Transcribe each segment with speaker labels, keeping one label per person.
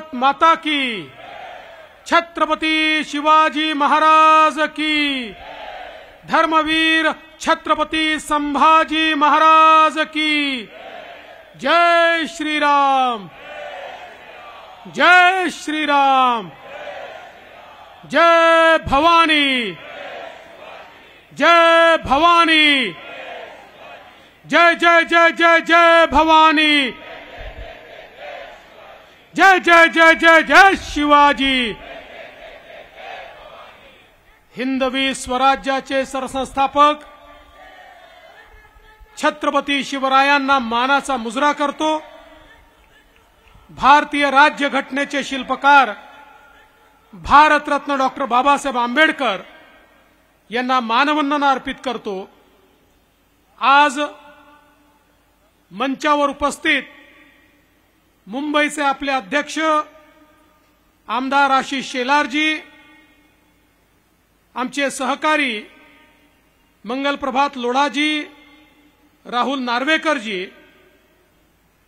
Speaker 1: भारत माता की, छत्रपती शिवाजी महाराज की, धर्मवीर छत्रपती संभाजी महाराज की। जय श्री राम, जय श्री राम, जय भवानी, जय भवानी, जय जय जय जय जय भवानी, जय जय जय जय जय शिवाजी। हिंदवी स्वराज्याचे सरसंस्थापक छत्रपती शिवरायांना मानाचा मुजरा करतो। भारतीय राज्य घटनेचे शिल्पकार भारतरत्न डॉक्टर बाबासाहेब आंबेडकर यांना मानवंदना अर्पित करतो। आज मंचावर उपस्थित मुंबईचे आपले अध्यक्ष आमदार आशिष शेलारजी, आमचे सहकारी मंगलप्रभात लोढाजी, राहुल नार्वेकरजी,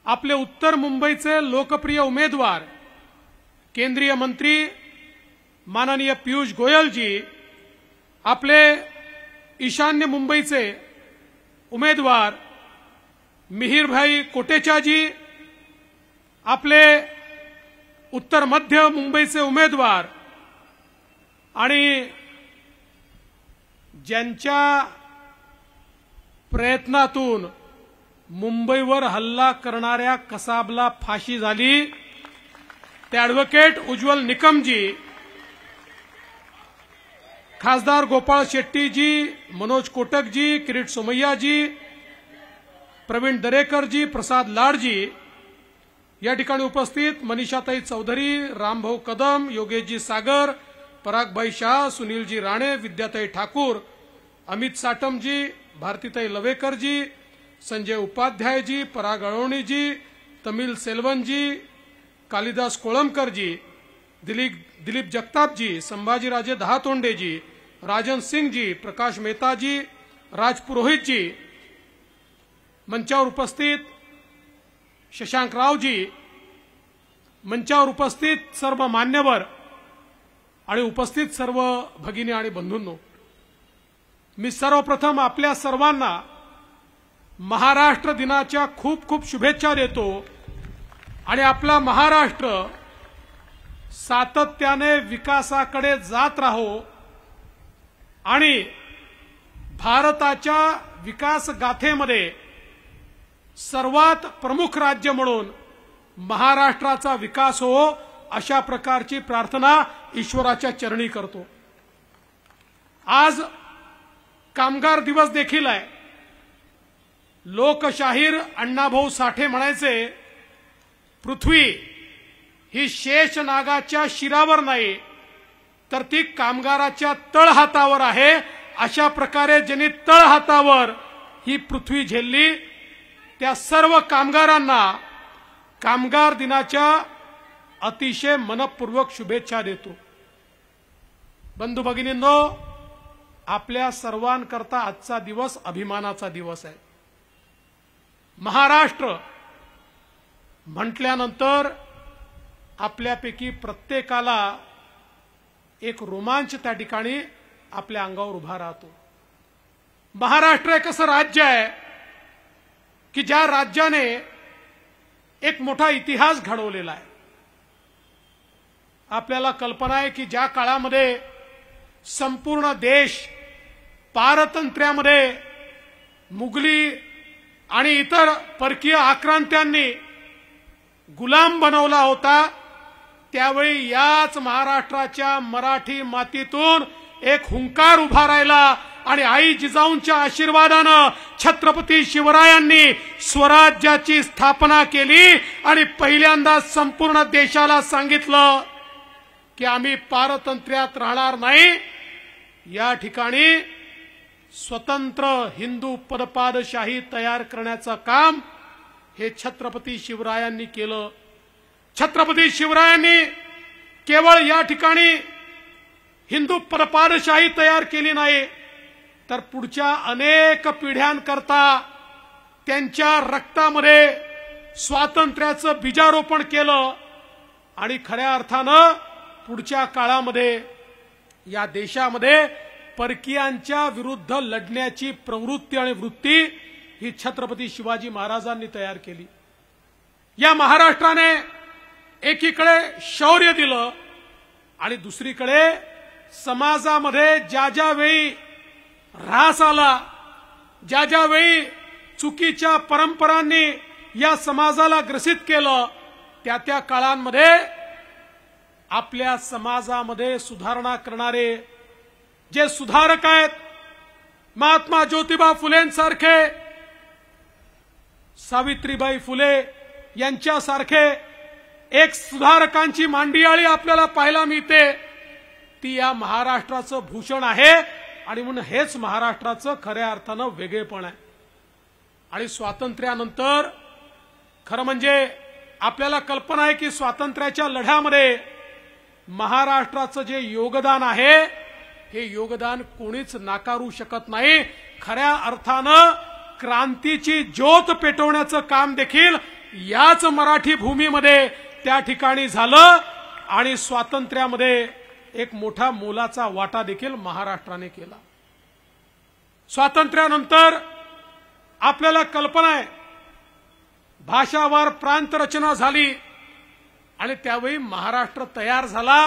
Speaker 1: आपले उत्तर मुंबईचे लोकप्रिय उमेदवार केंद्रीय मंत्री माननीय पीयूष गोयलजी, आपले ईशान्य मुंबईचे उमेदवार मिहिरभाई कोटेचाजी, आपले उत्तर मध्य मुंबईचे उमेदवार आणि ज्यांच्या प्रयत्नातून मुंबईवर हल्ला करणाऱ्या कसाबला फाशी झाली ते ॲडव्होकेट उज्ज्वल निकमजी, खासदार गोपाळ शेट्टीजी, मनोज कोटकजी, किरीट सोमय्याजी, प्रवीण दरेकरजी, प्रसाद लाडजी, या ठिकाणी उपस्थित मनीषाताई चौधरी, रामभाऊ कदम, योगेशजी सागर, परागभाई शाह, सुनीलजी राणे, विद्याताई ठाकूर, अमित साटमजी, भारतीताई लवेकरजी, संजय उपाध्यायजी, पराग अळवणीजी, तमिल सेल्वनजी, कालिदास कोळंबकरजी, दिलीप जगतापजी, संभाजीराजे दहातोंडेजी, राजन सिंगजी, प्रकाश मेहताजी, राज पुरोहितजी, मंचावर उपस्थित शशांक रावजी, मंचावर उपस्थित सर्व मान्यवर आणि उपस्थित सर्व भगिनी आणि बंधूंनो, मी सर्वप्रथम आपल्या सर्वांना महाराष्ट्र दिनाच्या खूप खूप शुभेच्छा देतो आणि आपला महाराष्ट्र सातत्याने विकासाकडे जात राहो आणि भारताच्या विकास गाथेमध्ये सर्वात प्रमुख राज्य म्हणून महाराष्ट्राचा विकास हो, अशा प्रकारची प्रार्थना ईश्वराच्या चरणी करतो। आज कामगार दिवस देखील आहे। लोकशाहीर अण्णाभाऊ साठे म्हणायचे, पृथ्वी ही शेष नागाच्या शिरावर नाही तर ती कामगाराच्या तळहातावर आहे। अशा प्रकारे ज्यांनी तळहातावर ही पृथ्वी झेलली त्या सर्व कामगारांना कामगार दिनाच्या अतिशय मनपूर्वक शुभेच्छा देतो। बंधू भगिनींनो, आपल्या सर्वांकरता आजचा दिवस अभिमानाचा दिवस आहे। महाराष्ट्र म्हटल्यानंतर आपल्यापैकी प्रत्येकाला एक रोमांच त्या ठिकाणी आपल्या अंगावर उभा राहतो। महाराष्ट्र एक असं राज्य आहे की ज्या राज्याने एक मोठा इतिहास घडवलेला आहे। आपल्याला कल्पना आहे की ज्या काळामध्ये संपूर्ण देश पारतंत्र्यामध्ये मुघली आणि इतर परकीय आक्रांत्यांनी गुलाम बनवला होता, त्यावेळी याच महाराष्ट्राच्या मराठी मातीतून एक हुंकार उभा राहिला आणि आई जिजाऊंच्या आशीर्वादाने छत्रपती शिवरायांनी स्वराज्याची स्थापना केली आणि पहिल्यांदा संपूर्ण देशाला सांगितलं की आम्ही पारतंत्र्यात राहणार नाही। या ठिकाणी स्वतंत्र हिंदू पदपादशाही तयार करण्याचं काम हे छत्रपती शिवरायांनी केलं। छत्रपती शिवरायांनी केवळ या ठिकाणी हिंदू पदपादशाही तयार केली नाही तर पुढच्या अनेक पिढ्यांकरता त्यांच्या रक्तामध्ये स्वातंत्र्याचं बीजारोपण केलं आणि खऱ्या अर्थानं पुढच्या काळामध्ये या देशामध्ये परकीयांच्या विरुद्ध लढण्याची प्रवृत्ती आणि वृत्ती ही छत्रपती शिवाजी महाराजांनी तयार केली। या महाराष्ट्राने एकीकडे शौर्य दिलं आणि दुसरीकडे समाजामध्ये ज्या ज्या वेळी ऱ्हास आला, ज्या ज्या वेळी चुकीच्या परंपरांनी या समाजाला ग्रसित केलं, त्या त्या काळांमध्ये आपल्या समाजामध्ये सुधारणा करणारे जे सुधारक आहेत, महात्मा ज्योतिबा फुलेंसारखे, सावित्रीबाई फुले यांच्यासारखे एक सुधारकांची मांडियाळी आपल्याला पाहायला मिळते। ती या महाराष्ट्राचं भूषण आहे आणि म्हणून हेच महाराष्ट्राचं खऱ्या अर्थानं वेगळेपण आहे। आणि स्वातंत्र्यानंतर खरं म्हणजे आपल्याला कल्पना आहे की स्वातंत्र्याच्या लढ्यामध्ये महाराष्ट्राचं जे योगदान आहे हे योगदान कोणीच नाकारू शकत नाही। खऱ्या अर्थानं क्रांतीची ज्योत पेटवण्याचं काम देखील याच मराठी भूमीमध्ये त्या ठिकाणी झालं आणि स्वातंत्र्यामध्ये एक मोठा मोलाचा वाटा देखील महाराष्ट्राने केला। स्वातंत्र्यानंतर आपल्याला कल्पना आहे भाषावार प्रांत रचना झाली आणि त्यावेळी महाराष्ट्र तयार झाला।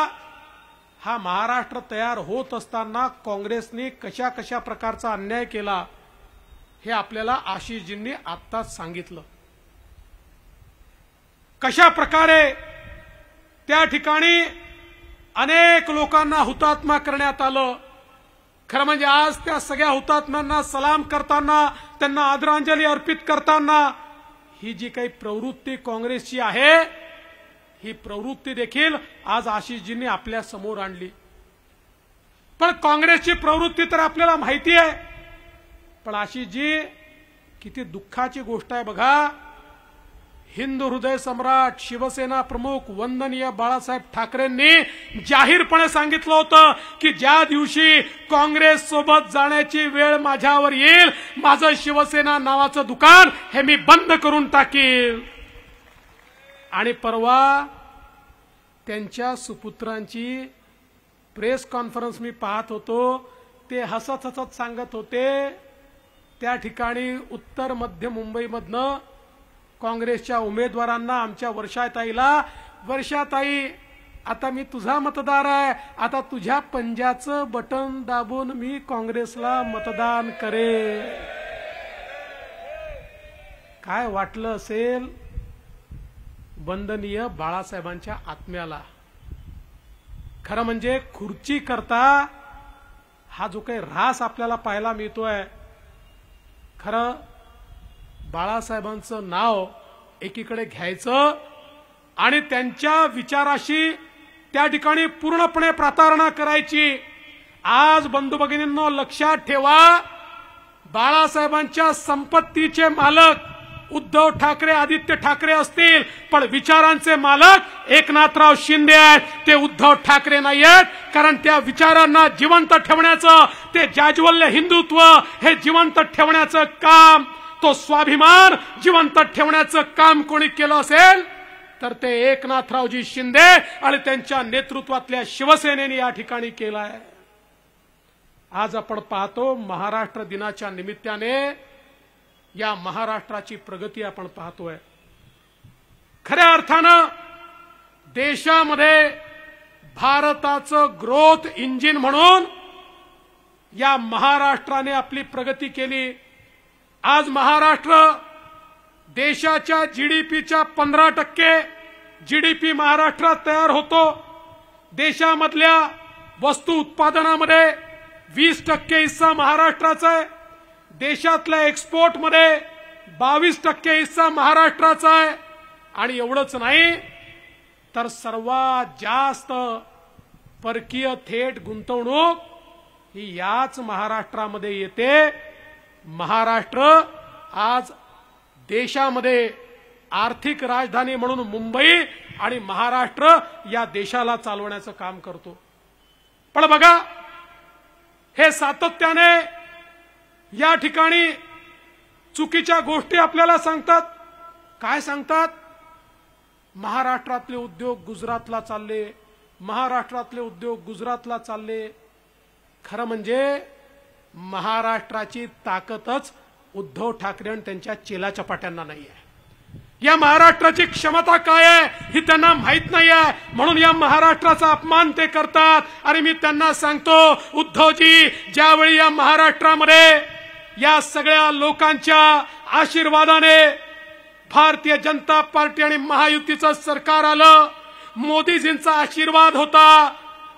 Speaker 1: हा महाराष्ट्र तयार होत असताना काँग्रेसने कशा कशा प्रकारचा अन्याय केला हे आपल्याला आशिषजींनी आत्ताच सांगितलं। कशा प्रकारे त्या ठिकाणी अनेक लोकांना हुतात्मा करण्यात आलं। खरं म्हणजे आज त्या सगळ्या हुतात्म्यांना सलाम करताना, त्यांना आदरांजली अर्पित करताना ही जी काही प्रवृत्ती काँग्रेसची आहे ही प्रवृत्ती देखील आज आशिषजींनी आपल्या समोर आणली। पण काँग्रेसची प्रवृत्ती तर आपल्याला माहिती आहे, पण आशिषजी किती दुःखाची गोष्ट आहे बघा। हिंदू हृदय सम्राट, शिवसेना प्रमुख वंदनीय बाळासाहेब ठाकरेंनी जाहीरपणे सांगितलं होतं की ज्या दिवशी काँग्रेस सोबत जाण्याची वेळ माझ्यावर येईल, माझं शिवसेना नावाचं दुकान हे मी बंद करून टाकील। आणि परवा त्यांच्या सुपुत्रांची प्रेस कॉन्फरन्स मी पाहत होतो, ते हसत हसत सांगत होते त्या ठिकाणी उत्तर मध्य मुंबईमधनं काँग्रेसच्या उमेदवारांना, आमच्या वर्षाताई आता मी तुझा मतदार आहे, आता तुझ्या पंजाचं बटन दाबून मी काँग्रेसला मतदान करे। काय वाटलं असेल वंदनीय बाळासाहेबांच्या आत्म्याला। खरं म्हणजे खुर्ची करता हा जो काही ऱ्हास आपल्याला पाहायला मिळतोय, खरं बाळासाहेबांचं नाव एकीकडे घ्यायचं आणि त्यांच्या विचाराशी त्या ठिकाणी पूर्णपणे प्रतारणा करायची। आज बंधू भगिनींनो लक्षात ठेवा, बाळासाहेबांच्या संपत्तीचे मालक उद्धव ठाकरे, आदित्य ठाकरे असतील, पण विचारांचे मालक एकनाथराव शिंदे आहेत, ते उद्धव ठाकरे नाही आहेत। कारण त्या विचारांना जिवंत ठेवण्याचं, ते जाज्वल्य हिंदुत्व हे जिवंत ठेवण्याचं काम, तो स्वाभिमान जिवंत ठेवण्याचं काम कोणी केलं असेल तर ते एकनाथरावजी शिंदे आणि त्यांच्या नेतृत्वातल्या शिवसेनेने या ठिकाणी केलं आहे। आज आपण पाहतो महाराष्ट्र दिनाच्या निमित्ताने या महाराष्ट्राची प्रगती आपण पाहतोय। खऱ्या अर्थानं देशामध्ये भारताचं ग्रोथ इंजिन म्हणून या महाराष्ट्राने आपली प्रगती केली। आज महाराष्ट्र देशाच्या जीडीपीच्या 15% जीडीपी महाराष्ट्रात तयार होतो। देशामधल्या वस्तू उत्पादनामध्ये 20% हिस्सा महाराष्ट्राचा आहे। देशातल्या एक्सपोर्टमध्ये 22% हिस्सा महाराष्ट्राचा आहे। आणि एवढंच नाही तर सर्वात जास्त परकीय थेट गुंतवणूक ही याच महाराष्ट्रामध्ये येते। महाराष्ट्र आज देशामध्ये आर्थिक राजधानी म्हणून मुंबई आणि महाराष्ट्र या देशाला चालवण्याचं काम करतो। पण बघा, हे सातत्याने या ठिकाणी चुकीच्या गोष्टी आपल्याला सांगतात। काय सांगतात? महाराष्ट्रातले उद्योग गुजरातला चालले, महाराष्ट्रातले उद्योग गुजरातला चालले। खरं म्हणजे महाराष्ट्राची ताकदच उद्धव ठाकरे आणि त्यांच्या चेला चपाट्यांना नाही आहे। या महाराष्ट्राची क्षमता काय आहे ही त्यांना माहित नाही आहे, म्हणून या महाराष्ट्राचा अपमान ते करतात। आणि मी त्यांना सांगतो, उद्धवजी, ज्यावेळी या महाराष्ट्रामध्ये या सगळ्या लोकांच्या आशीर्वादाने भारतीय जनता पार्टी आणि महायुतीचं सरकार आलं, मोदीजींचा आशीर्वाद होता,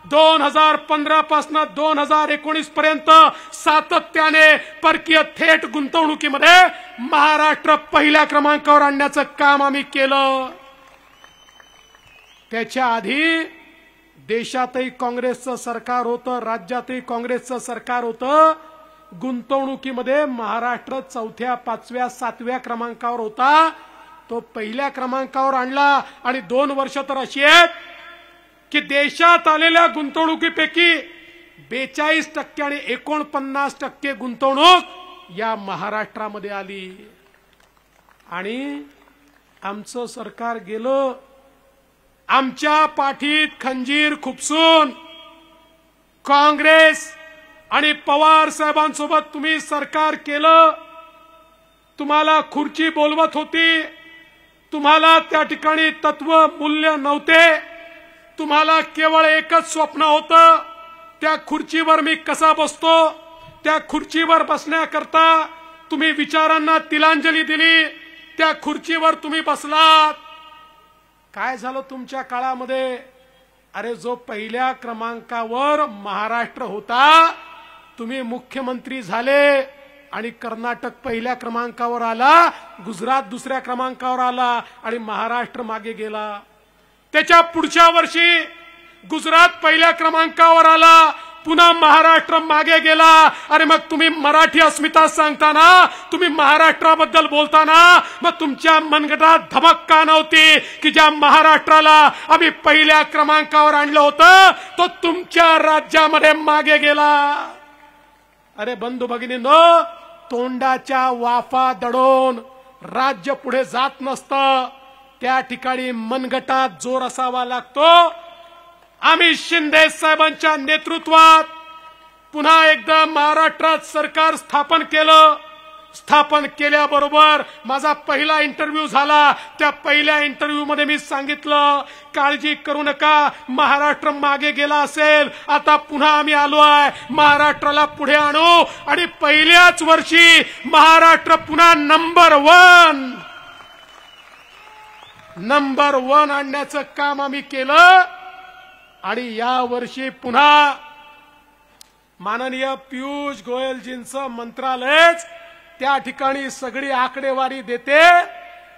Speaker 1: 2015 पासून 2019 पर्यंत सातत्याने परकीय थेट गुंतवणुकीमध्ये महाराष्ट्र पहिल्या क्रमांकावर आणण्याचं काम आम्ही केलं। त्याच्या आधी देशातही काँग्रेसचं सरकार होतं, राज्यातही काँग्रेसचं सरकार होतं। गुंतवणुकीमध्ये महाराष्ट्र 4थ्या, 5व्या, 7व्या क्रमांकावर होता, तो पहिल्या क्रमांकावर आणला। आणि 2 वर्ष तर अशी आहेत की देशात आलेल्या गुंतवणुकीपैकी 42% आणि 49% गुंतवणूक या महाराष्ट्रामध्ये आली। आणि आमचं सरकार गेलं, आमच्या पाठीत खंजीर खुपसून काँग्रेस आणि पवार साहेबांसोबत तुम्ही सरकार केलं। तुम्हाला खुर्ची बोलवत होती, तुम्हाला त्या ठिकाणी तत्व मूल्य नव्हते, तुम्हाला केवळ एकच स्वप्न होतं, त्या खुर्चीवर मी कसा बसतो। त्या खुर्चीवर बसण्याकरता तुम्ही विचारांना तिलांजली दिली, त्या खुर्चीवर तुम्ही बसलात। काय झालं तुमच्या काळामध्ये? अरे, जो पहिल्या क्रमांकावर महाराष्ट्र होता, तुम्ही मुख्यमंत्री झाले आणि कर्नाटक पहिल्या क्रमांकावर आला, गुजरात दुसऱ्या क्रमांकावर आला आणि महाराष्ट्र मागे गेला। त्याच्या पुढच्या वर्षी गुजरात पहिल्या क्रमांकावर आला, पुन्हा महाराष्ट्र मागे गेला। अरे मग तुम्ही मराठी अस्मिता सांगताना, तुम्ही महाराष्ट्राबद्दल बोलताना मग तुमच्या मनगटात धमक का नव्हती की ज्या महाराष्ट्राला आम्ही पहिल्या क्रमांकावर आणलं होतं तो तुमच्या राज्यामध्ये मागे गेला? अरे बंधू भगिनींनो, तोंडाच्या वाफा दडून राज्य पुढे जात नसतं, त्या ठिकाणी मनगटात जोर असावा लागतो। आम्ही शिंदे साहेबांच्या नेतृत्वात पुन्हा एकदा महाराष्ट्रात सरकार स्थापन केलं। स्थापन केल्याबरोबर माझा पहिला इंटरव्ह्यू झाला। त्या पहिल्या इंटरव्ह्यू मध्ये मी सांगितलं, काळजी करू नका, महाराष्ट्र मागे गेला असेल, आता पुन्हा आम्ही आलो आहे, महाराष्ट्राला पुढे आणू आणि पहिल्याच वर्षी महाराष्ट्र पुन्हा नंबर 1 आणण्याचं काम आम्ही केलं। आणि या वर्षी पुन्हा माननीय पीयूष गोयलजींचं मंत्रालयच त्या ठिकाणी सगळी आकडेवारी देते।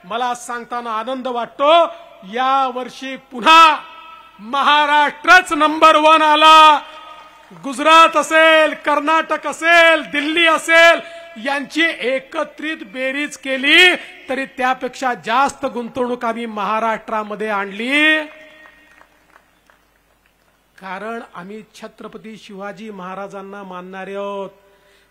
Speaker 1: मला सांगताना आनंद वाटतो, या वर्षी पुन्हा महाराष्ट्रच नंबर 1 आला। गुजरात असेल, कर्नाटक असेल, दिल्ली असेल, यांची एकत्रित बेरीज केली तरी त्यापेक्षा जास्त गुंतवणूक आम्ही महाराष्ट्रामध्ये आणली। कारण आम्ही छत्रपती शिवाजी महाराजांना मानणारे आहोत।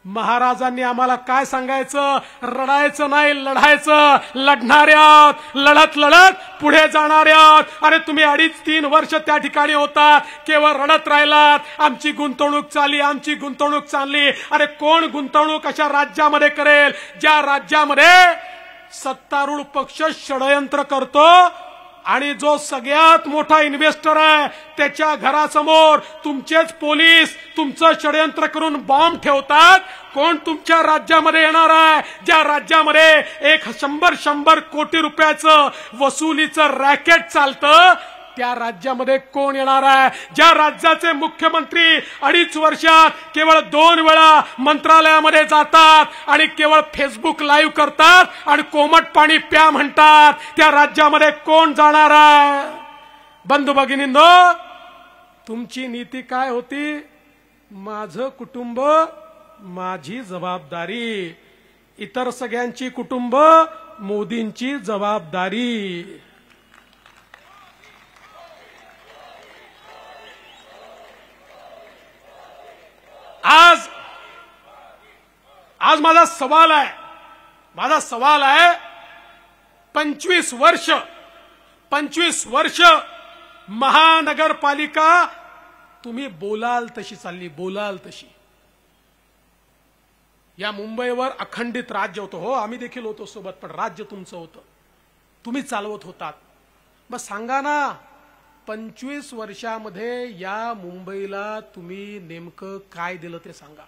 Speaker 1: महाराजांनी आम्हाला काय सांगायचं? रडायचं नाही, लढायचं, लढणारे आहोत, लढत लढत पुढे जाणारे आहोत। अरे तुम्ही 2.5-3 वर्ष त्या ठिकाणी होतात, केवळ रडत राहिलात, आमची गुंतवणूक चालली, आमची गुंतवणूक चालली। अरे कोण गुंतवणूक अशा राज्यामध्ये करेल ज्या राज्यामध्ये सत्तारूढ पक्ष षडयंत्र करतो आणि जो सगळ्यात मोठा इन्व्हेस्टर आहे त्याच्या घरासमोर तुमचेच पोलीस तुमचं षडयंत्र करून बॉम्ब ठेवतात? कोण तुमच्या राज्यामध्ये येणार आहे ज्या राज्यामध्ये 100 कोटी रुपयाचं वसुलीचं रॅकेट चालतं? त्या राज्यामध्ये कोण येणार आहे? ज्या राज्याचे मुख्यमंत्री 2.5 वर्षात केवळ 2 वेळा मंत्रालयामध्ये जातात आणि केवळ फेसबुक लाईव्ह करतात आणि कोमट पाणी प्या म्हणतात, त्या राज्यामध्ये कोण जाणार आहे? बंधू भगिनींनो, तुमची नीती काय होती? माझं कुटुंब माझी जबाबदारी, इतर सगळ्यांची कुटुंब मोदींची जबाबदारी। आज माझा सवाल आहे 25 25 वर्ष महानगरपालिका तुम्ही बोलाल तशी चालली, बोलाल तशी. या मुंबईवर अखंडित राज्य होतं. हो, आम्ही देखील होतो सोबत, पण राज्य तुमचं होतं, तुम्ही चालवत होतात. मग सांगा ना, 25 वर्षामध्ये या मुंबईला तुम्ही नेमकं काय दिलं ते सांगा.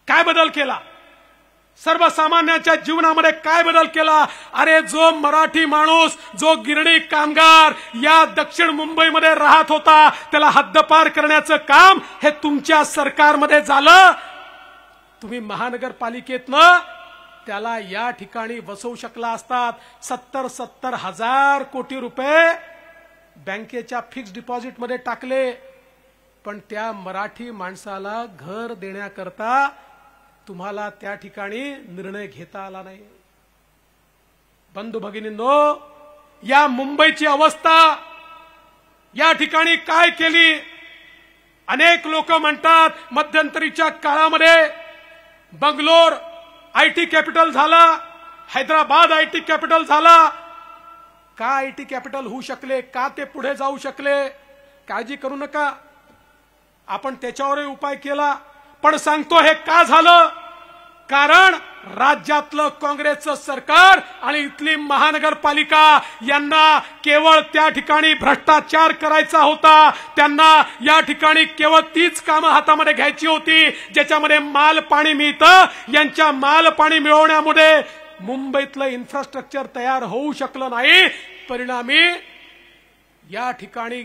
Speaker 1: काय बदल केला? सर्वसामान्यांच्या जीवनामध्ये काय बदल केला? अरे, जो मराठी माणूस, जो गिरणी कामगार या दक्षिण मुंबईमध्ये राहत होता, त्याला हद्दपार करण्याचं काम हे तुमच्या सरकारमध्ये झालं. तुम्ही महानगरपालिकेतनं त्याला या ठिकाणी बसवू शकला असतात. 70 हजार कोटी रुपये बँकेच्या फिक्स्ड डिपॉझिटमध्ये टाकले, पण त्या मराठी माणसाला घर देण्याकरता तुम्हाला त्या ठिकाणी निर्णय घेता आला नाही. बंधू भगिनींनो, या मुंबईची अवस्था या ठिकाणी काय केली? अनेक लोक म्हणतात मध्यंतरीच्या काळामध्ये बंगलोर आयटी कॅपिटल झाला, हैदराबाद आयटी कॅपिटल झाला. का आयटी कॅपिटल होऊ शकले? का ते पुढे जाऊ शकले? काळजी करू नका, आपण त्याच्यावरही उपाय केला. पण सांगतो हे का झालं? कारण राज्यातलं काँग्रेसचं सरकार आणि इथली महानगरपालिका यांना केवळ त्या ठिकाणी भ्रष्टाचार करायचा होता. त्यांना या ठिकाणी केवळ तीच कामं हातामध्ये घ्यायची होती ज्याच्यामध्ये माल पाणी मिळतं. यांच्या माल पाणी मिळवण्यामध्ये मुंबईतलं इन्फ्रास्ट्रक्चर तयार होऊ शकलं नाही. परिणामी या ठिकाणी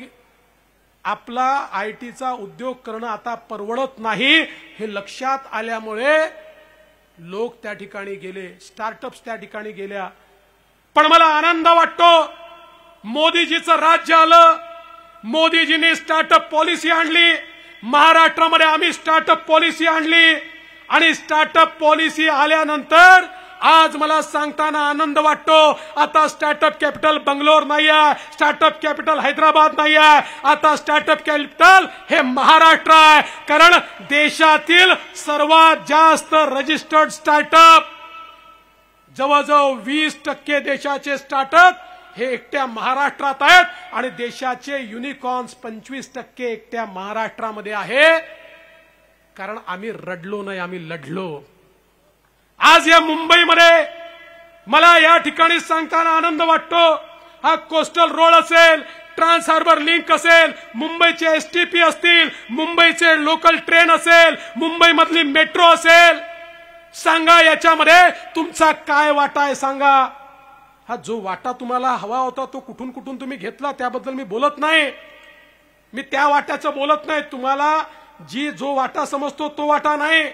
Speaker 1: आपला आयटीचा उद्योग करणं आता परवडत नाही हे लक्षात आल्यामुळे लोक त्या ठिकाणी गेले, स्टार्टअप्स त्या ठिकाणी गेल्या. पण मला आनंद वाटतो, मोदीजीचं राज्य आलं, मोदीजींनी स्टार्टअप पॉलिसी आणली. महाराष्ट्रामध्ये आम्ही स्टार्टअप पॉलिसी आणली आणि स्टार्टअप पॉलिसी आल्यानंतर आज मला सांगताना आनंद वाटतो, आता स्टार्टअप कॅपिटल बंगलोर नाही आहे, स्टार्टअप कॅपिटल हैदराबाद नाही आहे, आता स्टार्टअप कॅपिटल हे महाराष्ट्र आहे. कारण देशातील सर्वात जास्त रजिस्टर्ड स्टार्टअप, जवळजवळ 20% देशाचे स्टार्टअप हे एकट्या महाराष्ट्रात आहेत आणि देशाचे युनिकॉर्न्स 25% एकट्या महाराष्ट्रामध्ये आहे. कारण आम्ही रडलो नाही, आम्ही लढलो. आज या मुंबईमध्ये मला या ठिकाणी सांगताना आनंद वाटतो, हा कोस्टल रोड असेल, ट्रान्स हार्बर लिंक असेल, मुंबईचे एसटीपी असतील, मुंबईचे लोकल ट्रेन असेल, मुंबईमधली मेट्रो असेल, सांगा याच्यामध्ये तुमचा काय वाटा आहे सांगा. हा जो वाटा तुम्हाला हवा होता तो कुठून कुठून तुम्ही घेतला त्याबद्दल मी बोलत नाही, मी त्या वाट्याचं बोलत नाही. तुम्हाला जो वाटा समजतो तो वाटा नाही,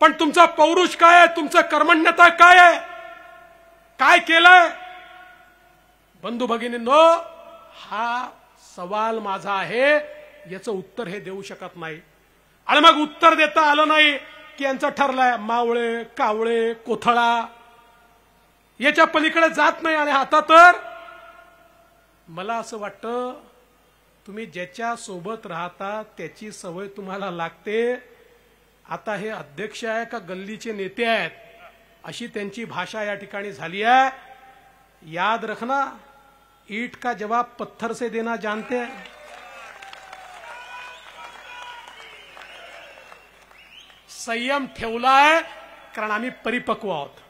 Speaker 1: पण तुमचा पौरुष काय आहे, तुमचं कर्मण्यता काय आहे, काय केलंय? बंधू भगिनींनो, हा सवाल माझा आहे, याचं उत्तर हे देऊ शकत नाही. आणि मग उत्तर देता आलं नाही की यांचं ठरलंय मावळे, कावळे, कोथळा, याच्या पलीकडे जात नाही. आणि आता तर मला असं वाटतं, तुम्ही ज्याच्या सोबत राहता त्याची सवय तुम्हाला लागते. आता हे अध्यक्ष आहे का गल्लीचे नेते आहेत अशी त्यांची भाषा या ठिकाणी झाली आहे. याद रखना, ईट का जवाब पत्थर से देना जानते हैं. संयम ठेवलाय कारण आम्ही परिपक्व आहोत.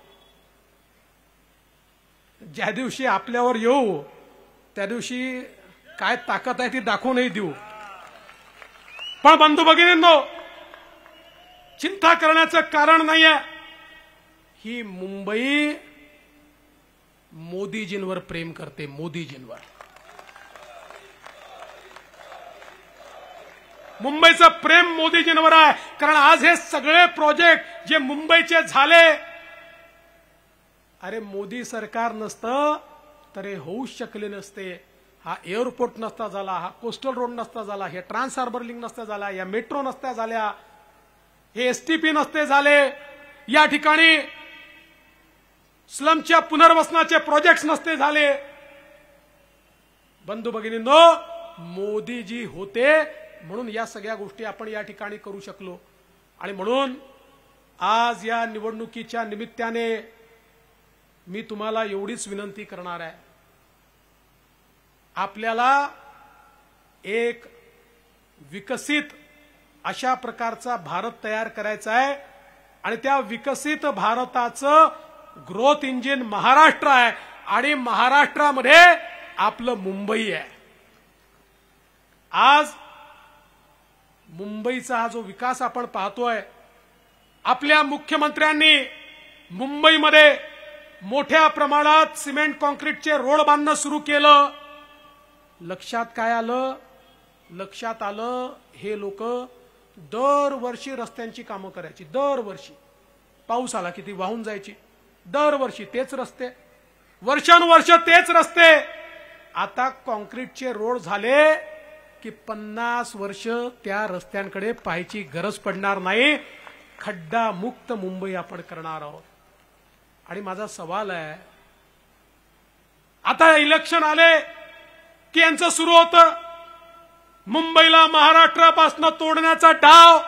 Speaker 1: ज्या दिवशी आपल्यावर येऊ त्या दिवशी काय ताकद आहे ती दाखवूनही देऊ. पण बंधू भगिनींनो, चिंता करण्याचं कारण नाहीये. ही मुंबई मोदीजींवर प्रेम करते, मोदीजींवर. मुंबईचं प्रेम मोदीजींवर आहे. कारण आज हे सगळे प्रोजेक्ट जे मुंबईचे झाले, अरे मोदी सरकार नसतं तर हे होऊच शकले नसते. हा एअरपोर्ट नसता झाला, हा कोस्टल रोड नसता झाला, हे ट्रान्स हार्बर लिंक नसता झाला, या मेट्रो नसत्या झाल्या, हे एसटीपी नसते झाले, या ठिकाणी स्लमच्या पुनर्वसनाचे प्रोजेक्ट्स नसते झाले. बंधू भगिनींनो, मोदीजी होते म्हणून या सगळ्या गोष्टी आपण या ठिकाणी करू शकलो. आणि म्हणून आज या निवडणुकीच्या निमित्ताने मी तुम्हाला एवढीच विनंती करणार आहे, आपल्याला एक विकसित अशा प्रकारचा भारत तयार करायचा आहे आणि त्या विकसित भारताचं ग्रोथ इंजिन महाराष्ट्र आहे आणि महाराष्ट्रामध्ये आपलं मुंबई आहे. आज मुंबईचा हा जो विकास आपण पाहतोय, आपल्या मुख्यमंत्र्यांनी मुंबईमध्ये मोठ्या प्रमाणात सिमेंट कॉन्क्रीटचे रोड बांधणं सुरू केलं. लक्षात काय आलं? लक्षात आलं हे लोक दरवर्षी रस्त्यांची कामं करायची. दरवर्षी पाऊस आला की ती वाहून जायची. दरवर्षी तेच रस्ते, वर्षानुवर्ष तेच रस्ते. आता कॉन्क्रीटचे रोड झाले की 50 वर्ष त्या रस्त्यांकडे पाहायची गरज पडणार नाही. खड्डा मुक्त मुंबई आपण करणार आहोत. आणि माझा सवाल आहे, आता इलेक्शन आले की यांचं सुरू होतं मुंबईला महाराष्ट्रापासून तोडण्याचा डाव.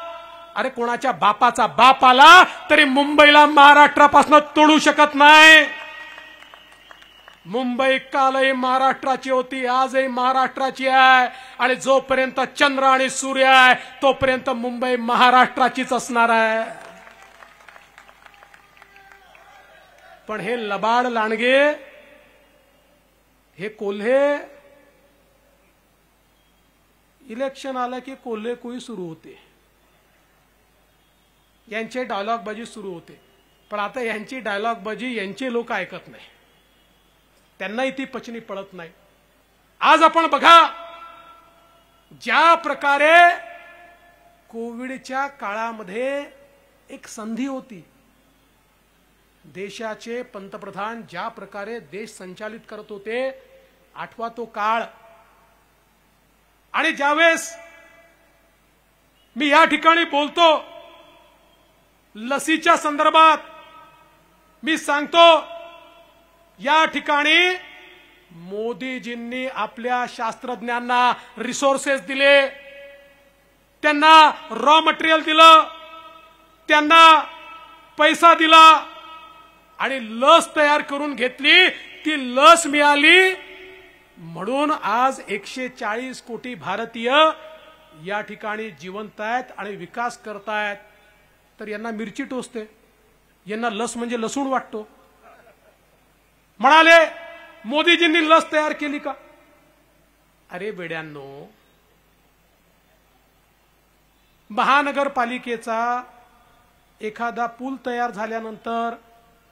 Speaker 1: अरे कोणाच्या बापाचा बाप आला तरी मुंबईला महाराष्ट्रापासून तोडू शकत नाही. मुंबई कालही महाराष्ट्राची होती, आजही महाराष्ट्राची आहे आणि जोपर्यंत चंद्र आणि सूर्य आहे तोपर्यंत मुंबई महाराष्ट्राचीच असणार आहे. पण हे लबाड लांडगे, हे कोल्हे, इलेक्शन आलं की कोल्हे कोई सुरू होते, यांचे डायलॉगबाजी सुरू होते. पण आता यांची डायलॉगबाजी यांचे लोक ऐकत नाही, त्यांनाही ती पचनी पडत नाही. आज आपण बघा, ज्या प्रकारे कोविडच्या काळामध्ये एक संधी होती, देशाचे पंतप्रधान ज्या प्रकारे देश संचालित करत होते, आठवा तो काळ. आणि ज्यावेळेस मी या ठिकाणी बोलतो लसीच्या संदर्भात, मी सांगतो या ठिकाणी मोदीजींनी आपल्या शास्त्रज्ञांना रिसोर्सेस दिले, त्यांना रॉ मटेरियल दिलं, त्यांना पैसा दिला आणि लस तयार करून घेतली. ती लस मिळाली म्हणून आज 140 कोटी भारतीय या ठिकाणी जिवंत आहेत आणि विकास करतायत. तर यांना मिरची टोचते, यांना लस म्हणजे लसूण वाटतो. म्हणाले मोदीजींनी लस तयार केली का? अरे बेड्यांनो, महानगरपालिकेचा एखादा पूल तयार झाल्यानंतर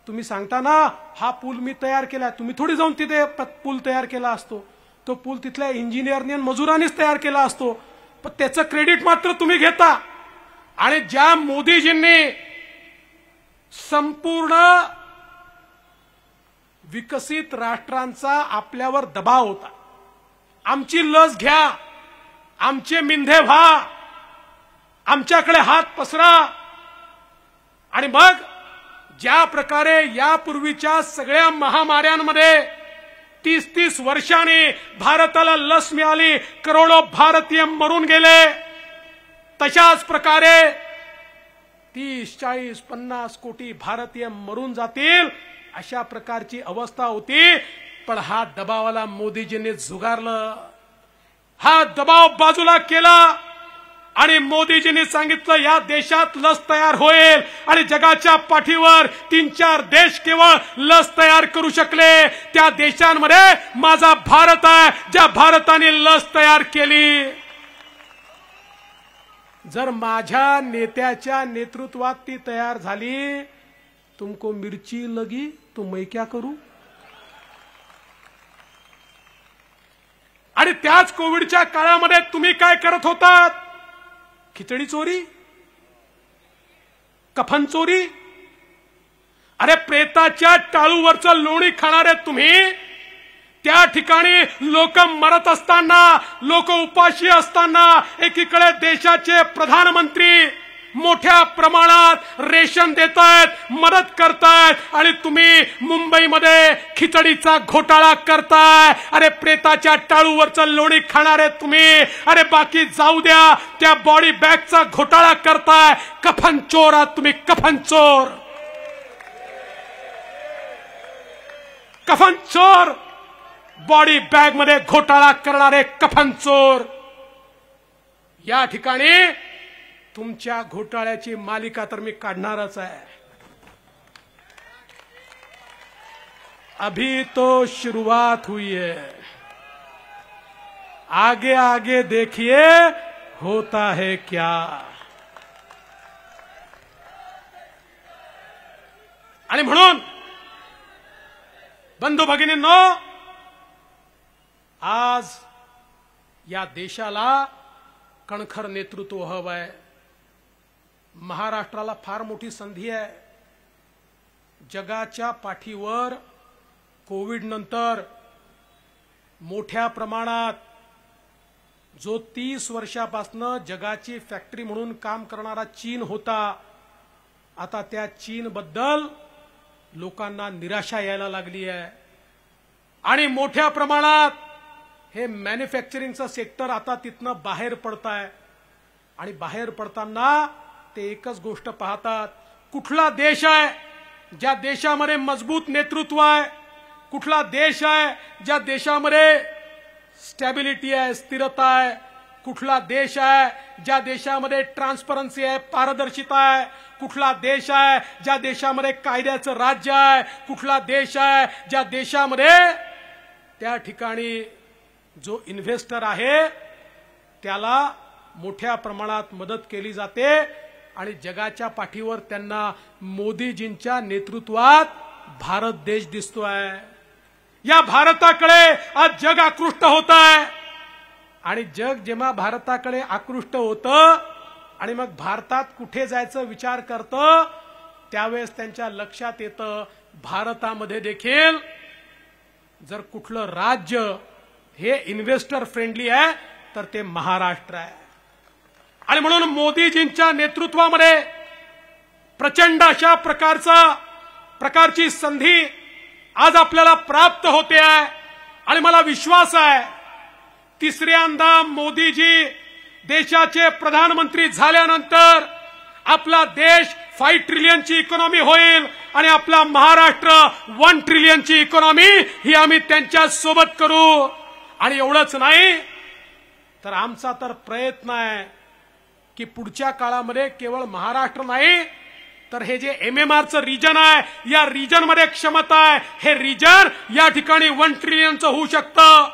Speaker 1: तुम्ही सांगता ना, हा पूल मी तयार केला. तुम्ही थोडी जाऊन तिथे पूल तयार केला असतो, तो पूल तिथल्या इंजिनियरनी आणि मजुरांनीच तयार केला असतो. पण त्याचं क्रेडिट मात्र तुम्ही घेता. आणि ज्या मोदीजींनी संपूर्ण विकसित राष्ट्रांचा आपल्यावर दबाव होता, आमची लस घ्या, आमचे मिंधे व्हा, आमच्याकडे हात पसरा. आणि मग ज्या प्रकारे यापूर्वीच्या सगळ्या महामार्यांमध्ये 30-30 वर्षांनी भारताला लस मिळाली, करोडो भारतीय मरून गेले, तशाच प्रकारे 30, 40, 50 कोटी भारतीय मरून जातील अशा प्रकारची अवस्था होती. पण हा दबावाला मोदीजींनी झुगारलं, हा दबाव बाजूला केला आणि मोदीजींनी सांगितलं या देशात लस तयार होईल. आणि जगाच्या पाठीवर 3-4 देश केवळ लस तयार करू शकले. त्या देशांमध्ये माझा भारत आहे, ज्या भारताने लस तयार केली. जर माझ्या नेत्याच्या नेतृत्वात ती तयार झाली, तुमको मिर्ची लगी तो मैं क्या करू. आणि त्याच कोविडच्या काळामध्ये तुम्ही काय करत होतात? खिचडी चोरी, कफन चोरी. अरे प्रेताच्या टाळूवरचं लोणी खाणारे तुम्ही, त्या ठिकाणी लोक मरत असताना, लोक उपाशी असताना, एकीकडे देशाचे प्रधानमंत्री मोठ्या प्रमाणात रेशन देतायत, मदत करतायत आणि तुम्ही मुंबईमध्ये खिचडीचा घोटाळा करताय. अरे प्रेताच्या टाळूवरचं लोणी खाणारे तुम्ही, अरे बाकी जाऊ द्या, त्या बॉडी बॅगचा घोटाळा करताय. कफन चोर आहात तुम्ही, कफन चोर, कफन चोर. बॉडी बॅग मध्ये घोटाळा करणारे कफनचोर, या ठिकाणी तुमच्या घोटाळ्याची मालिका तर मी काढणारच आहे. अभी तो शुरुआत हुई है, आगे आगे देखिए होता है क्या. आणि म्हणून बंधू भगिनींनो, आज या देशाला कणखर नेतृत्व हवं आहे. महाराष्ट्राला फार मोठी संधी आहे. जगाच्या पाठीवर कोविड नंतर मोठ्या प्रमाणात जो 30 वर्षापासून जगाची फॅक्टरी म्हणून काम करणारा चीन होता, आता त्या चीनबद्दल लोकांना निराशा यायला लागली आहे. आणि मोठ्या प्रमाणात हे मॅन्युफॅक्चरिंगचं सेक्टर आता तिथनं बाहेर पडत आहे. आणि बाहेर पडताना ते एकच गोष्ट पाहतात, कुठला देश आहे ज्या देशामध्ये मजबूत नेतृत्व आहे, कुठला देश आहे ज्या देशामध्ये स्टॅबिलिटी आहे, स्थिरता आहे, कुठला देश आहे ज्या देशामध्ये ट्रान्सपरन्सी आहे, पारदर्शिता आहे, कुठला देश आहे ज्या देशामध्ये कायद्याचं राज्य आहे, कुठला देश आहे ज्या देशामध्ये त्या ठिकाणी जो इन्व्हेस्टर आहे त्याला मोठ्या प्रमाणात मदत केली जाते. आणि जगाच्या पाठीवर त्यांना मोदीजींच्या नेतृत्वात भारत देश दिसतोय. या भारताकडे आज जग आकृष्ट होत आहे. आणि जग जेव्हा भारताकडे आकृष्ट होतं आणि मग भारतात कुठे जायचं विचार करतं, त्यावेळेस त्यांच्या लक्षात येतं भारतामध्ये देखील जर कुठलं राज्य हे इन्व्हेस्टर फ्रेंडली आहे तर ते महाराष्ट्र आहे. आणि म्हणून मोदीजींच्या नेतृत्वामध्ये प्रचंड अशा प्रकारची संधी आज आपल्याला प्राप्त होते आहे. आणि मला विश्वास आहे तिसऱ्यांदा मोदीजी देशाचे प्रधानमंत्री झाल्यानंतर आपला देश 5 ट्रिलियनची इकॉनॉमी होईल आणि आपला महाराष्ट्र 1 ट्रिलियनची इकॉनॉमी ही आम्ही त्यांच्या सोबत करू. आणि एवढंच नाही तर आमचा तर प्रयत्न आहे की पुढच्या काळामध्ये केवळ महाराष्ट्र नाही तर हे जे MMRचं रिजन आहे, या रिजन मध्ये क्षमता आहे, हे रिजन या ठिकाणी 1 ट्रिलियनचं होऊ शकतं.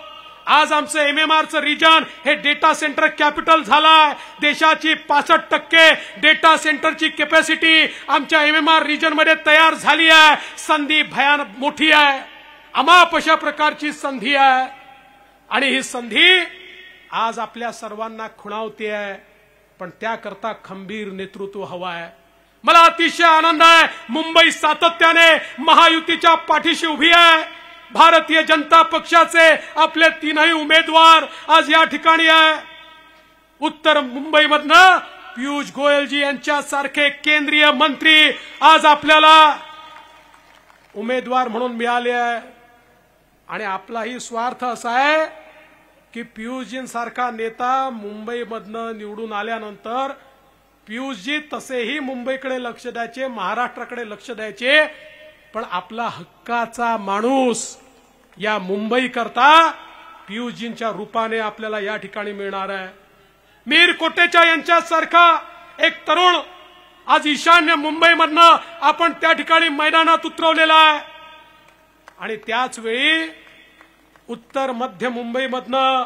Speaker 1: आज आमचं MMRचं रिजन हे डेटा सेंटर कॅपिटल झालाय. देशाची 65% डेटा सेंटरची कॅपॅसिटी आमच्या MMR रिजन मध्ये तयार झाली आहे. संधी भयानक मोठी आहे, अमाप अशा प्रकारची संधी आहे. आणि ही संधी आज आपल्या सर्वांना खुणावते आहे. पण त्याकरता खंबीर नेतृत्व हवं आहे. मला अतिशय आनंद आहे, मुंबई सातत्याने महायुतीच्या पाठीशी उभी आहे. भारतीय जनता पक्षाचे आपले 3ही उमेदवार आज या ठिकाणी आहे. उत्तर मुंबईमधनं पियुष गोयलजी यांच्यासारखे केंद्रीय मंत्री आज आपल्याला उमेदवार म्हणून मिळाले आहे. आणि आपलाही स्वार्थ असा आहे की पियुषजींसारखा नेता मुंबईमधनं निवडून आल्यानंतर पियुषजी तसेही मुंबईकडे लक्ष द्यायचे, महाराष्ट्राकडे लक्ष द्यायचे, पण आपला हक्काचा माणूस या मुंबई करता पियुषजींच्या रूपाने आपल्याला या ठिकाणी मिळणार आहे. मीर कोटेचा यांच्यासारखा एक तरुण आज ईशान्य मुंबईमधनं आपण त्या ठिकाणी मैदानात उतरवलेला आहे. आणि त्याच वेळी उत्तर मध्य मुंबईमधनं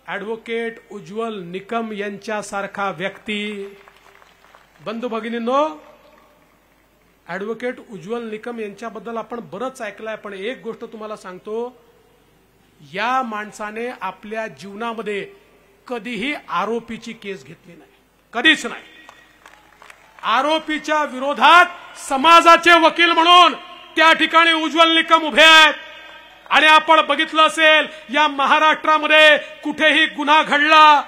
Speaker 1: ॲडव्होकेट उज्ज्वल निकम यांच्यासारखा व्यक्ती. बंधू भगिनींनो, ॲडव्होकेट उज्ज्वल निकम यांच्याबद्दल आपण बरंच ऐकलंय, पण एक गोष्ट तुम्हाला सांगतो, या माणसाने आपल्या जीवनामध्ये कधीही आरोपीची केस घेतली नाही, कधीच नाही. आरोपीच्या विरोधात समाजाचे वकील म्हणून त्या ठिकाणी उज्ज्वल निकम उभे आहेत. आणि आपण बघितलं असेल या महाराष्ट्रामध्ये कुठेही गुन्हा घडला,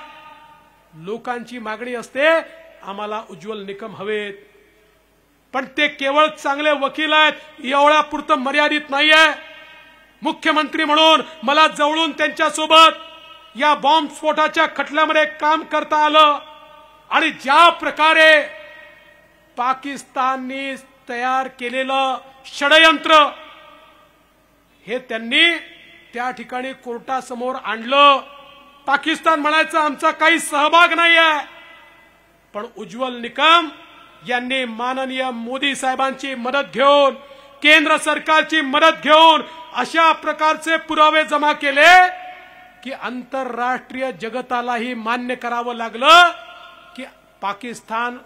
Speaker 1: लोकांची मागणी असते आम्हाला उज्ज्वल निकम हवेत. पण ते केवळ चांगले वकील आहेत एवढ्यापुरतं मर्यादित नाहीये. मुख्यमंत्री म्हणून मला जवळून त्यांच्यासोबत या बॉम्बस्फोटाच्या खटल्यामध्ये काम करता आलं. आणि ज्या प्रकारे पाकिस्तानने तयार केलेलं षडयंत्र हे त्यांनी त्या ठिकाणी कोर्टासमोर आणलं. पाकिस्तान म्हणायचं आमचा काही सहभाग नाहीये. पण उज्ज्वल निकम यांनी माननीय मोदी साहेबांची मदत घेऊन, केंद्र सरकारची मदत घेऊन अशा प्रकारचे पुरावे जमा केले की आंतरराष्ट्रीय जगतालाही मान्य करावं लागलं की पाकिस्तान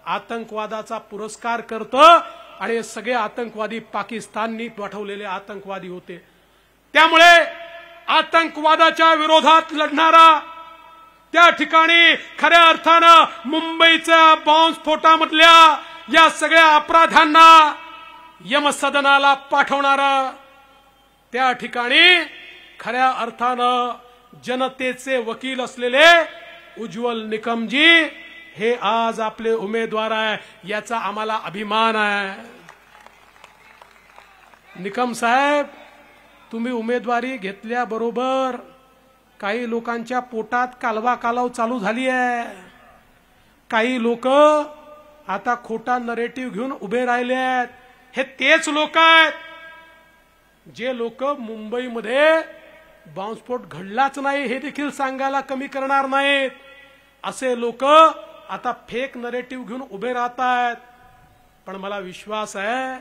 Speaker 1: आतंकवादाचा पुरस्कार करतं आणि हे सगळे आतंकवादी पाकिस्ताननी पाठवलेले आतंकवादी होते. त्यामुळे आतंकवादाच्या विरोधात लढणारा, त्या ठिकाणी खऱ्या अर्थानं मुंबईच्या बॉम्बस्फोटामधल्या या सगळ्या अपराधांना यमसदनाला पाठवणारा, त्या ठिकाणी खऱ्या अर्थानं जनतेचे वकील असलेले उज्ज्वल निकमजी हे आज आपले उमेदवार आहे. याचा आम्हाला अभिमान आहे. निकम साहेब, तुम्ही उमेदवारी घेतल्याबरोबर काही लोकांच्या पोटात कालवा कालव चालू झाली आहे. काही लोक आता खोटा नरेटिव्ह घेऊन उभे राहिले आहेत. हे तेच लोक आहेत जे लोक मुंबईमध्ये बॉम्बस्फोट घडलाच नाही हे देखील सांगायला कमी करणार नाहीत. असे लोक आता फेक नरेटिव्ह घेऊन उभे राहत आहेत. पण मला विश्वास आहे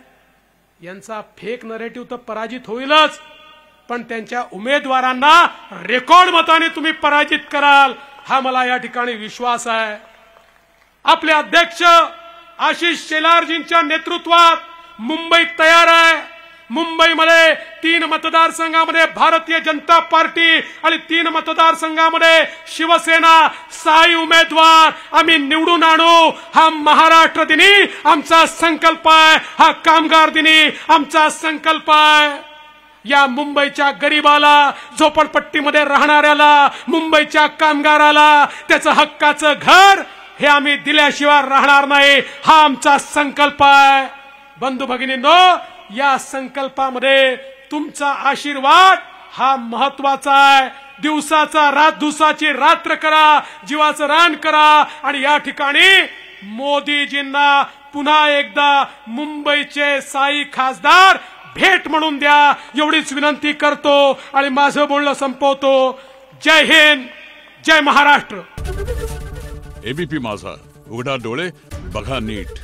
Speaker 1: यांचा फेक नरेटिव्ह तर पराजित होईलच, पण त्यांच्या उमेदवारांना रेकॉर्ड मताने तुम्ही पराजित कराल हा मला या ठिकाणी विश्वास आहे. आपले अध्यक्ष आशिष शेलारजींच्या नेतृत्वात मुंबई तयार आहे. मुंबईमध्ये 3 मतदारसंघामध्ये भारतीय जनता पार्टी आणि 3 मतदारसंघामध्ये शिवसेना 6 उमेदवार आम्ही निवडून आणू. हा महाराष्ट्र दिनी आमचा संकल्प आहे. हा कामगार दिनी आमचा संकल्प आहे. या मुंबईच्या गरीबाला, झोपडपट्टीमध्ये राहणाऱ्याला, मुंबईच्या कामगाराला त्याचं हक्काचं घर हे आम्ही दिल्याशिवाय राहणार नाही. हा आमचा संकल्प आहे. बंधू भगिनींनो, या संकल्पामध्ये तुमचा आशीर्वाद हा महत्वाचा आहे. दिवसाची रात्र करा, जीवाचं रान करा आणि या ठिकाणी मोदीजींना पुन्हा एकदा मुंबईचे 6 खासदार भेट म्हणून द्या एवढीच विनंती करतो आणि माझं बोलणं संपवतो. जय हिंद, जय महाराष्ट्र.
Speaker 2: एबीपी माझा, उघडा डोळे बघा नीट.